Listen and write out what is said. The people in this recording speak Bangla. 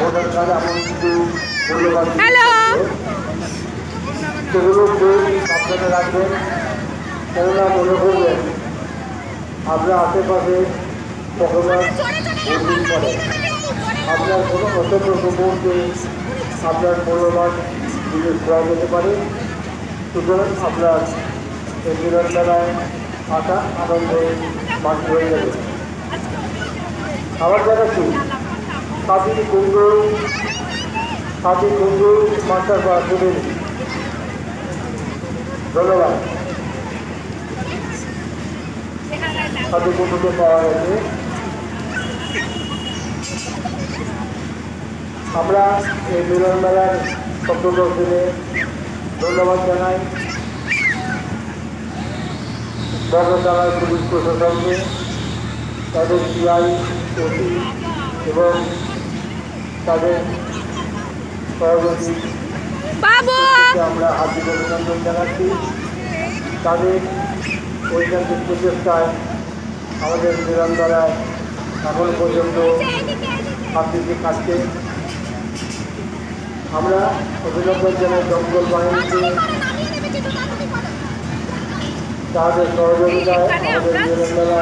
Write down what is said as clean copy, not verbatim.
ওখানকার এমন কিছু মূল্যবান সেগুলো আপনারা রাখবেন। কেননা মনে করবেন আপনার আশেপাশে কখনো ভর্তি করে আপনার কোনো অসতর্ক মুহূর্তে আপনার মূল্যবান জিনিস খোয়া যেতে পারে। সুতরাং আপনার এই মিলনমেলায় আসা আনন্দে বাকি হয়ে যাবে। আবার দেখাচ্ছি সাথী কুমড়ো মাস্টার বা দেবেন। ধন্যবাদ। সাথী কুমড়োকে পাওয়া গেছে। আমরা এই মিলন মেলার সপ্তদর্শনে ধন্যবাদ জানাই বর্ণতালার পুলিশ প্রশাসনকে, তাদের সিআই ওসি এবং তাদের সহযোগী আমরা হার্দিক অভিনন্দন জানাচ্ছি। তাদের ঐকান্তিক প্রচেষ্টায় আমাদের মিলন মেলায় এখন পর্যন্ত হাতিকে কাটছে। আমরা অভিনন্দন জানাই দমকল বাহিনীকে, তাদের সহযোগিতায় আমাদের মিলন মেলা